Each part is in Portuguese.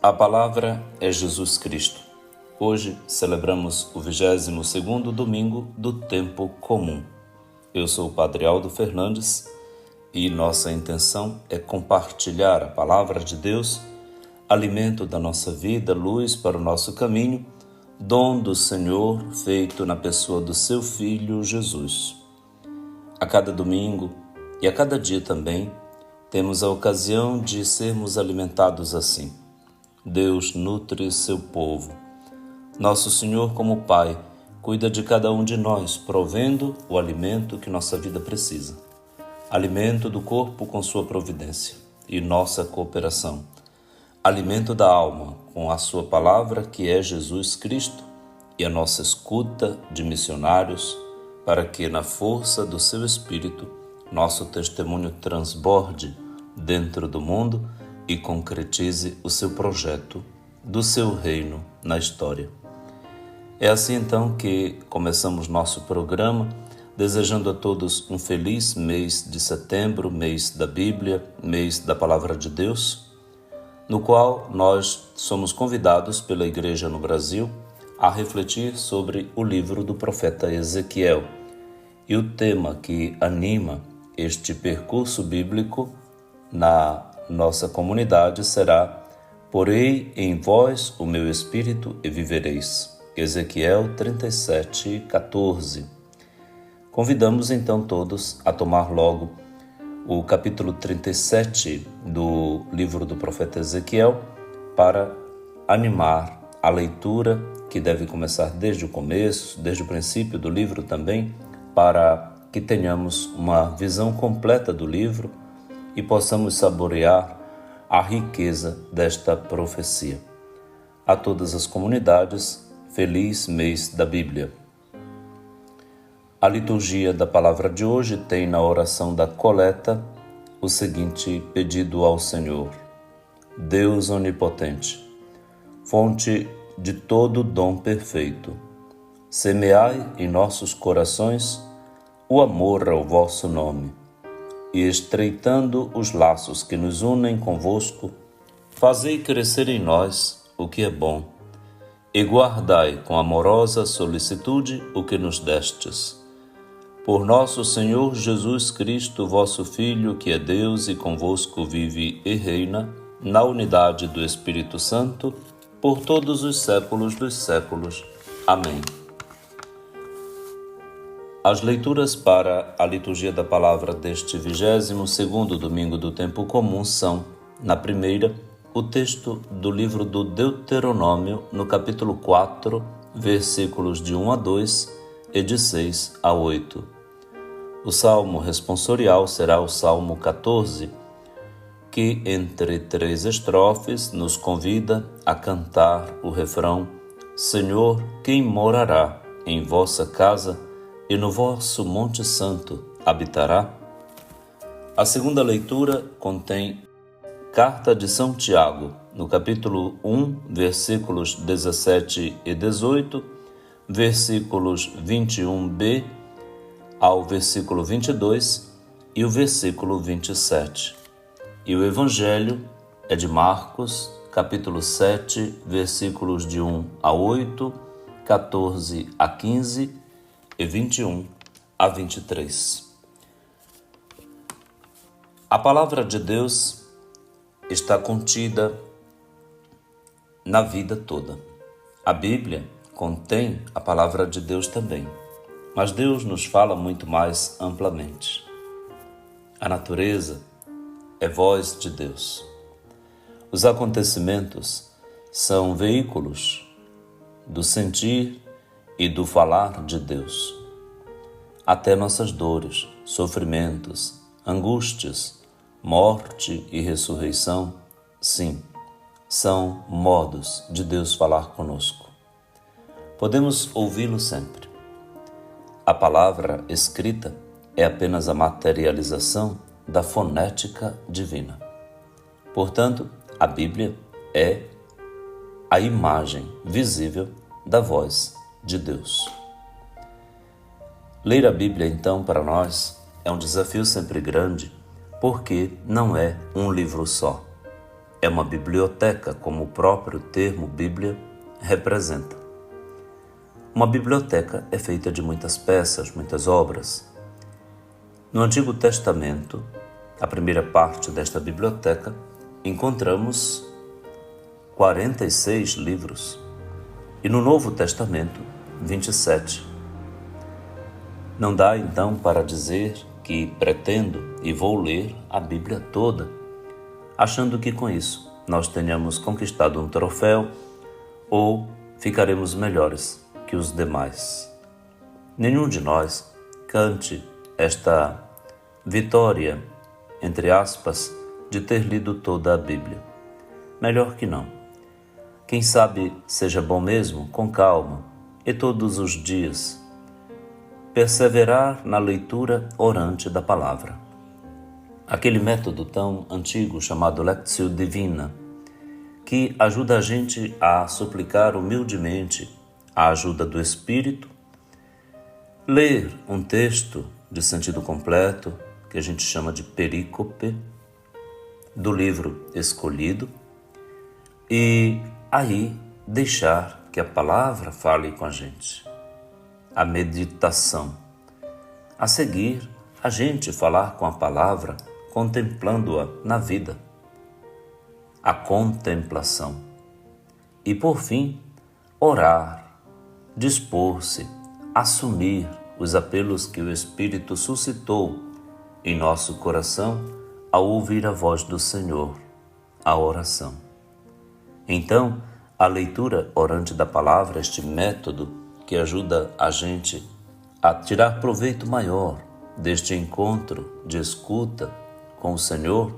A palavra é Jesus Cristo. Hoje celebramos o 22º domingo do tempo comum. Eu sou o Padre Aldo Fernandes e nossa intenção é compartilhar a palavra de Deus, alimento da nossa vida, luz para o nosso caminho, dom do Senhor feito na pessoa do seu Filho Jesus. A cada domingo e a cada dia também temos a ocasião de sermos alimentados assim. Deus nutre seu povo. Nosso Senhor, como Pai, cuida de cada um de nós, provendo o alimento que nossa vida precisa. Alimento do corpo com sua providência e nossa cooperação. Alimento da alma com a sua palavra, que é Jesus Cristo, e a nossa escuta de missionários, para que, na força do seu Espírito, nosso testemunho transborde dentro do mundo e concretize o seu projeto do seu reino na história. É assim então que começamos nosso programa, desejando a todos um feliz mês de setembro, mês da Bíblia, mês da Palavra de Deus, no qual nós somos convidados pela Igreja no Brasil a refletir sobre o livro do profeta Ezequiel. E o tema que anima este percurso bíblico na nossa comunidade será: Porei em vós o meu espírito e vivereis. Ezequiel 37:14. Convidamos então todos a tomar logo o capítulo 37 do livro do profeta Ezequiel para animar a leitura, que deve começar desde o começo, desde o princípio do livro também, para que tenhamos uma visão completa do livro e possamos saborear a riqueza desta profecia. A todas as comunidades, feliz mês da Bíblia. A liturgia da palavra de hoje tem na oração da coleta o seguinte pedido ao Senhor: Deus onipotente, fonte de todo dom perfeito, semeai em nossos corações o amor ao vosso nome, e estreitando os laços que nos unem convosco, fazei crescer em nós o que é bom, e guardai com amorosa solicitude o que nos destes. Por nosso Senhor Jesus Cristo, vosso Filho, que é Deus e convosco vive e reina, na unidade do Espírito Santo, por todos os séculos dos séculos. Amém. As leituras para a liturgia da palavra deste 22º domingo do tempo comum são, na primeira, o texto do livro do Deuteronômio, no capítulo 4, versículos de 1 a 2 e de 6 a 8. O salmo responsorial será o Salmo 14, que, entre 3 estrofes, nos convida a cantar o refrão: Senhor, quem morará em vossa casa e no vosso Monte Santo habitará? A segunda leitura contém Carta de São Tiago, no capítulo 1, versículos 17 e 18, versículos 21b ao versículo 22 e o versículo 27. E o Evangelho é de Marcos, capítulo 7, versículos de 1 a 8, 14 a 15 e 21 a 23. A palavra de Deus está contida na vida toda. A Bíblia contém a palavra de Deus também, mas Deus nos fala muito mais amplamente. A natureza é voz de Deus. Os acontecimentos são veículos do sentir e do falar de Deus. Até nossas dores, sofrimentos, angústias, morte e ressurreição, sim, são modos de Deus falar conosco. Podemos ouvi-lo sempre. A palavra escrita é apenas a materialização da fonética divina. Portanto, a Bíblia é a imagem visível da voz de Deus. Ler a Bíblia, então, para nós é um desafio sempre grande, porque não é um livro só. é uma biblioteca, como o próprio termo Bíblia representa. Uma biblioteca é feita de muitas peças, muitas obras. No Antigo Testamento, a primeira parte desta biblioteca, encontramos 46 livros e no Novo Testamento, 27. Não dá então para dizer que pretendo e vou ler a Bíblia toda, achando que com isso nós tenhamos conquistado um troféu ou ficaremos melhores que os demais. Nenhum de nós cante esta vitória, entre aspas, de ter lido toda a Bíblia. Melhor que não. Quem sabe seja bom mesmo, com calma, e todos os dias perseverar na leitura orante da palavra. Aquele método tão antigo chamado Lectio Divina, que ajuda a gente a suplicar humildemente a ajuda do Espírito, ler um texto de sentido completo, que a gente chama de perícope, do livro escolhido, e aí deixar que a palavra fale com a gente. A meditação. A seguir, a gente falar com a palavra, contemplando-a na vida. A contemplação. E, por fim, orar, dispor-se, assumir os apelos que o Espírito suscitou em nosso coração ao ouvir a voz do Senhor, a oração. Então, a leitura orante da palavra, este método que ajuda a gente a tirar proveito maior deste encontro de escuta com o Senhor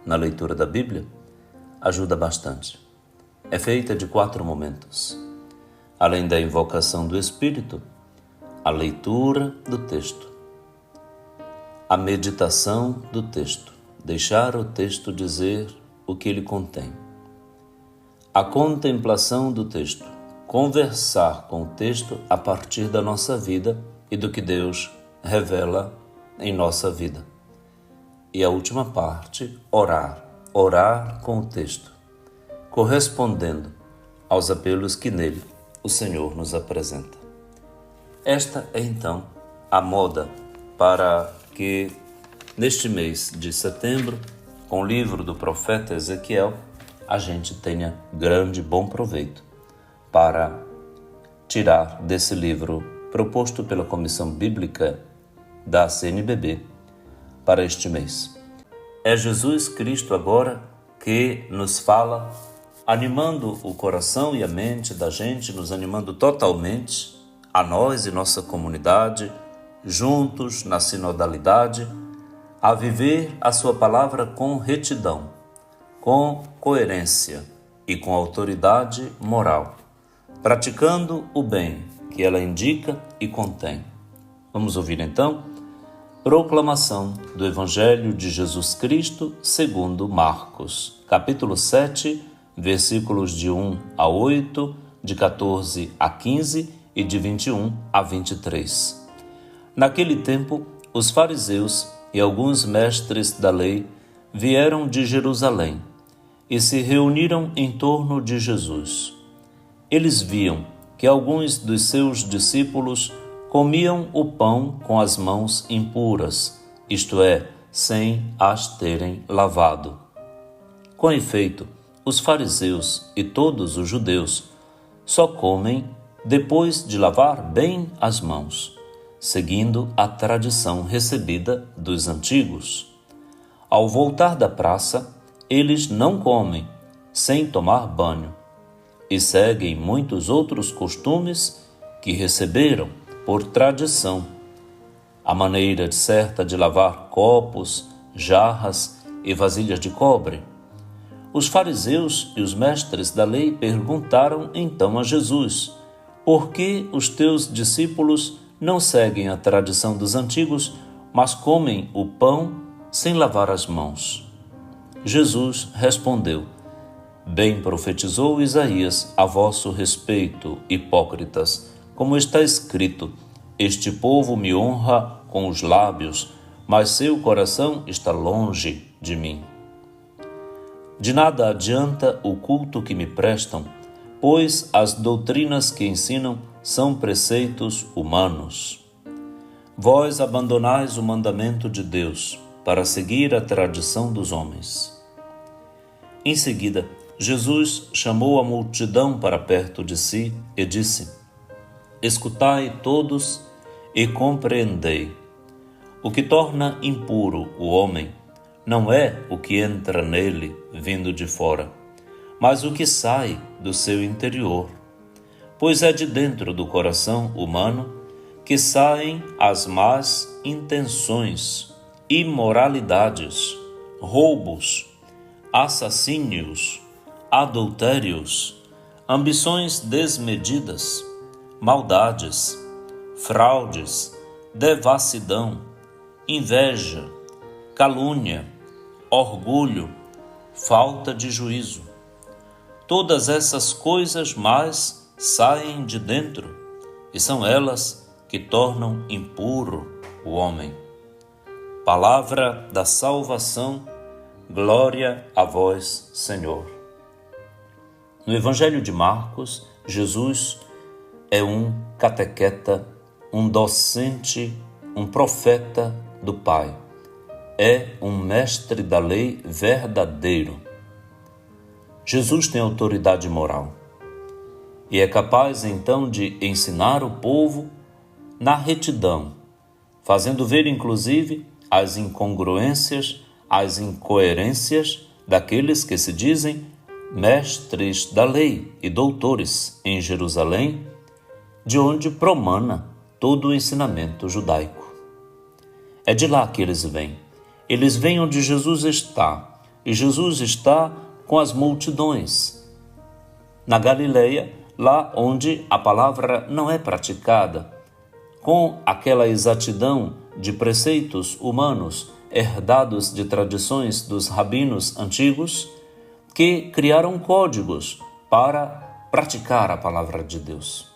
na leitura da Bíblia, ajuda bastante. É feita de 4 momentos. Além da invocação do Espírito, a leitura do texto, a meditação do texto, deixar o texto dizer o que ele contém, a contemplação do texto, conversar com o texto a partir da nossa vida e do que Deus revela em nossa vida. E a última parte, orar com o texto, correspondendo aos apelos que nele o Senhor nos apresenta. Esta é então a moda para que neste mês de setembro, com o livro do profeta Ezequiel, a gente tenha grande e bom proveito para tirar desse livro proposto pela Comissão Bíblica da CNBB para este mês. É Jesus Cristo agora que nos fala, animando o coração e a mente da gente, nos animando totalmente, a nós e nossa comunidade, juntos na sinodalidade, a viver a sua palavra com retidão, com coerência e com autoridade moral, praticando o bem que ela indica e contém. Vamos ouvir então? Proclamação do Evangelho de Jesus Cristo segundo Marcos, capítulo 7, versículos de 1 a 8, de 14 a 15 e de 21 a 23. Naquele tempo, os fariseus e alguns mestres da lei vieram de Jerusalém e se reuniram em torno de Jesus. Eles viam que alguns dos seus discípulos comiam o pão com as mãos impuras, isto é, sem as terem lavado. Com efeito, os fariseus e todos os judeus só comem depois de lavar bem as mãos, seguindo a tradição recebida dos antigos. Ao voltar da praça, eles não comem sem tomar banho e seguem muitos outros costumes que receberam por tradição. A maneira certa de lavar copos, jarras e vasilhas de cobre. Os fariseus e os mestres da lei perguntaram então a Jesus: por que os teus discípulos não seguem a tradição dos antigos, mas comem o pão sem lavar as mãos? Jesus respondeu: bem profetizou Isaías a vosso respeito, hipócritas, como está escrito: este povo me honra com os lábios, mas seu coração está longe de mim. De nada adianta o culto que me prestam, pois as doutrinas que ensinam são preceitos humanos. Vós abandonais o mandamento de Deus para seguir a tradição dos homens. Em seguida, Jesus chamou a multidão para perto de si e disse: Escutai todos e compreendei. O que torna impuro o homem não é o que entra nele vindo de fora, mas o que sai do seu interior. Pois é de dentro do coração humano que saem as más intenções, imoralidades, roubos, assassínios, adultérios, ambições desmedidas, maldades, fraudes, devassidão, inveja, calúnia, orgulho, falta de juízo. Todas essas coisas más saem de dentro e são elas que tornam impuro o homem. Palavra da salvação, glória a vós, Senhor. No Evangelho de Marcos, Jesus é um catequeta, um docente, um profeta do Pai. É um mestre da lei verdadeiro. Jesus tem autoridade moral e é capaz então de ensinar o povo na retidão, fazendo ver inclusive as incongruências, as incoerências daqueles que se dizem mestres da lei e doutores em Jerusalém, de onde promana todo o ensinamento judaico. É de lá que eles vêm. Eles vêm onde Jesus está, e Jesus está com as multidões. Na Galileia, lá onde a palavra não é praticada, com aquela exatidão de preceitos humanos herdados de tradições dos rabinos antigos, que criaram códigos para praticar a palavra de Deus.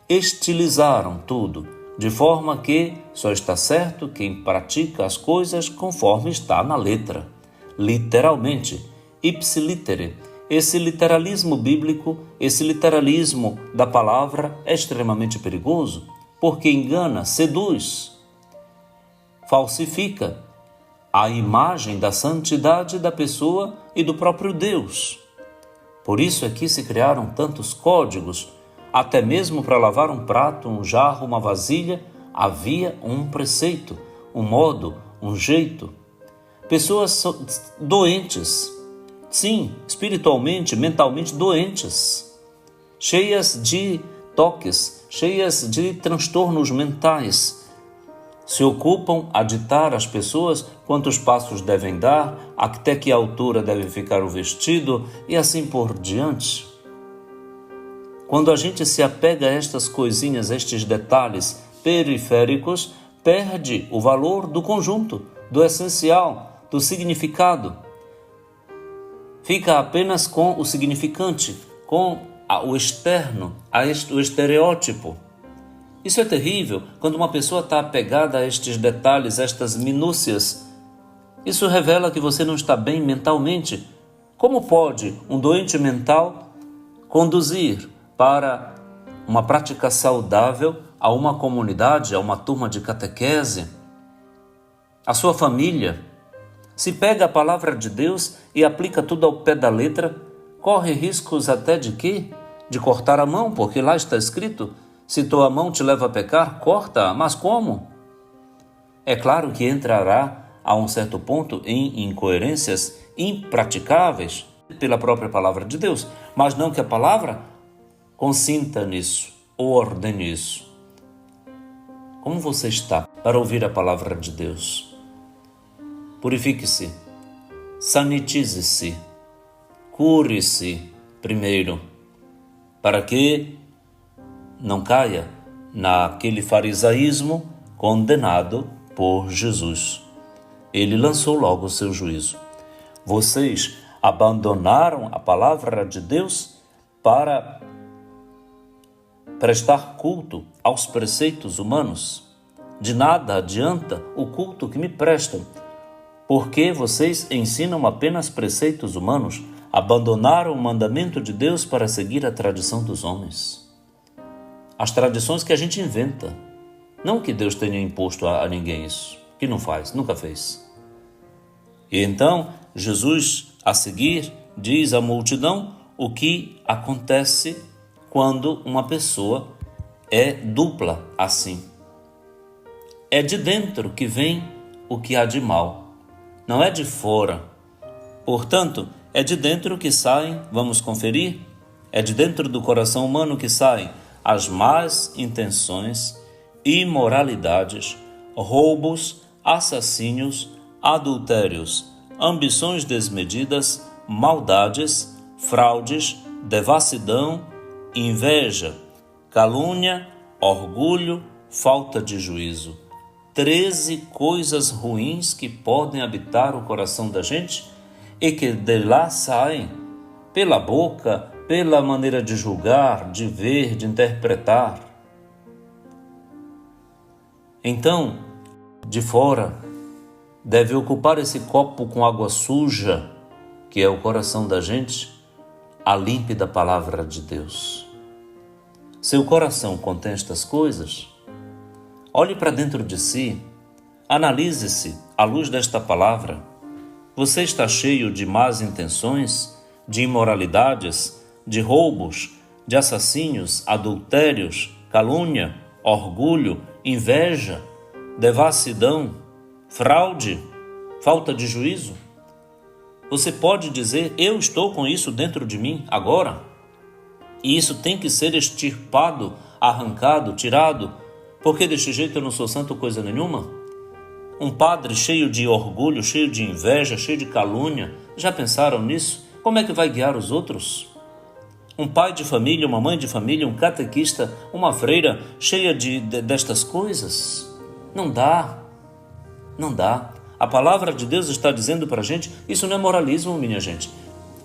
Estilizaram tudo, de forma que só está certo quem pratica as coisas conforme está na letra. Literalmente, ipsiliteri. Esse literalismo bíblico, esse literalismo da palavra é extremamente perigoso, porque engana, seduz, falsifica a imagem da santidade da pessoa e do próprio Deus. Por isso é que se criaram tantos códigos. Até mesmo para lavar um prato, um jarro, uma vasilha, havia um preceito, um modo, um jeito. Pessoas doentes, sim, espiritualmente, mentalmente doentes, cheias de toques, cheias de transtornos mentais, se ocupam a ditar às pessoas quantos passos devem dar, até que altura deve ficar o vestido e assim por diante. Quando a gente se apega a estas coisinhas, a estes detalhes periféricos, perde o valor do conjunto, do essencial, do significado. Fica apenas com o significante, com o externo, o estereótipo. Isso é terrível quando uma pessoa está apegada a estes detalhes, a estas minúcias. Isso revela que você não está bem mentalmente. Como pode um doente mental conduzir para uma prática saudável a uma comunidade, a uma turma de catequese? A sua família, se pega a palavra de Deus e aplica tudo ao pé da letra, corre riscos até de quê? De cortar a mão, porque lá está escrito, se tua mão te leva a pecar, corta, mas como? É claro que entrará a um certo ponto em incoerências impraticáveis pela própria palavra de Deus, mas não que a palavra consinta nisso ou ordene isso. Como você está para ouvir a palavra de Deus? Purifique-se, sanitize-se, cure-se primeiro, para que não caia naquele farisaísmo condenado por Jesus. Ele lançou logo o seu juízo. Vocês abandonaram a palavra de Deus para prestar culto aos preceitos humanos. De nada adianta o culto que me prestam. Porque vocês ensinam apenas preceitos humanos, abandonaram o mandamento de Deus para seguir a tradição dos homens. As tradições que a gente inventa. Não que Deus tenha imposto a ninguém isso, que não faz, nunca fez. E então, Jesus, a seguir, diz à multidão o que acontece quando uma pessoa é dupla assim. É de dentro que vem o que há de mal, não é de fora. Portanto, é de dentro que saem, vamos conferir? É de dentro do coração humano que saem as más intenções, imoralidades, roubos, assassínios, adultérios, ambições desmedidas, maldades, fraudes, devassidão, inveja, calúnia, orgulho, falta de juízo. 13 coisas ruins que podem habitar o coração da gente e que de lá saem pela boca, pela maneira de julgar, de ver, de interpretar. Então, de fora, deve ocupar esse copo com água suja, que é o coração da gente, a límpida palavra de Deus. Seu coração contém estas coisas? Olhe para dentro de si, analise-se à luz desta palavra. Você está cheio de más intenções, de imoralidades, de roubos, de assassínios, adultérios, calúnia, orgulho, inveja, devassidão, fraude, falta de juízo? Você pode dizer, eu estou com isso dentro de mim agora? E isso tem que ser extirpado, arrancado, tirado, porque deste jeito eu não sou santo coisa nenhuma? Um padre cheio de orgulho, cheio de inveja, cheio de calúnia, já pensaram nisso? Como é que vai guiar os outros? Um pai de família, uma mãe de família, um catequista, uma freira cheia destas coisas? Não dá. Não dá. A palavra de Deus está dizendo para a gente, isso não é moralismo, minha gente.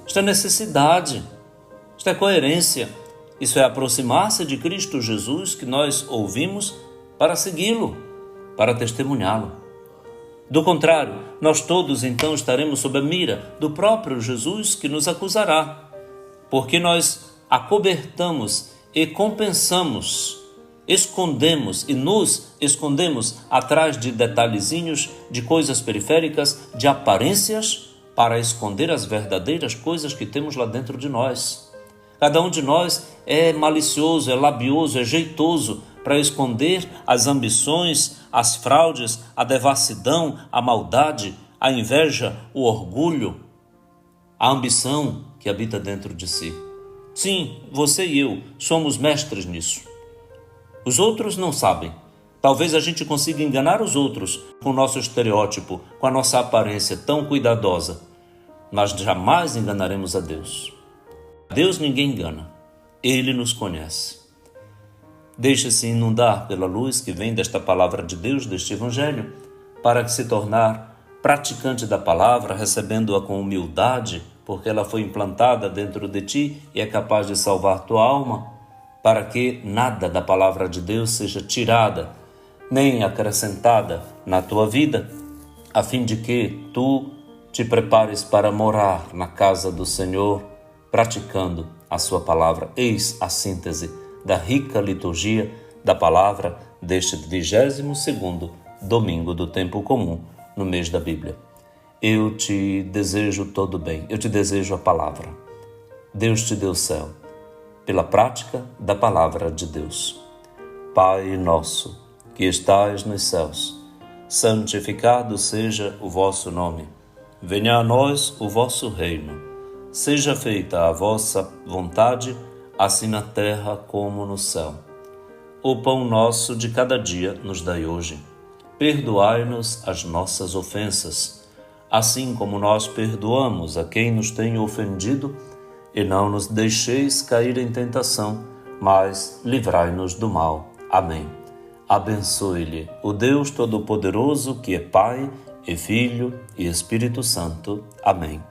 Isto é necessidade. Isto é coerência. Isso é aproximar-se de Cristo Jesus que nós ouvimos para segui-lo, para testemunhá-lo. Do contrário, nós todos então estaremos sob a mira do próprio Jesus que nos acusará, porque nós acobertamos e compensamos, escondemos e nos escondemos atrás de detalhezinhos, de coisas periféricas, de aparências, para esconder as verdadeiras coisas que temos lá dentro de nós. Cada um de nós é malicioso, é labioso, é jeitoso para esconder as ambições, as fraudes, a devassidão, a maldade, a inveja, o orgulho, a ambição que habita dentro de si. Sim, você e eu somos mestres nisso. Os outros não sabem. Talvez a gente consiga enganar os outros com o nosso estereótipo, com a nossa aparência tão cuidadosa, mas jamais enganaremos a Deus. Deus ninguém engana, Ele nos conhece. Deixe-se inundar pela luz que vem desta palavra de Deus, deste Evangelho, para que se tornar praticante da palavra, recebendo-a com humildade, porque ela foi implantada dentro de ti e é capaz de salvar tua alma, para que nada da palavra de Deus seja tirada, nem acrescentada na tua vida, a fim de que tu te prepares para morar na casa do Senhor, praticando a sua palavra. Eis a síntese da rica liturgia da palavra deste 22º domingo do tempo comum no mês da Bíblia. Eu te desejo todo bem, eu te desejo a palavra. Deus te deu o céu, pela prática da palavra de Deus. Pai nosso, que estais nos céus, santificado seja o vosso nome. Venha a nós o vosso reino. Seja feita a vossa vontade, assim na terra como no céu. O pão nosso de cada dia nos dai hoje. Perdoai-nos as nossas ofensas, assim como nós perdoamos a quem nos tem ofendido, e não nos deixeis cair em tentação, mas livrai-nos do mal. Amém. Abençoe-lhe o Deus Todo-Poderoso, que é Pai, e Filho, e Espírito Santo. Amém.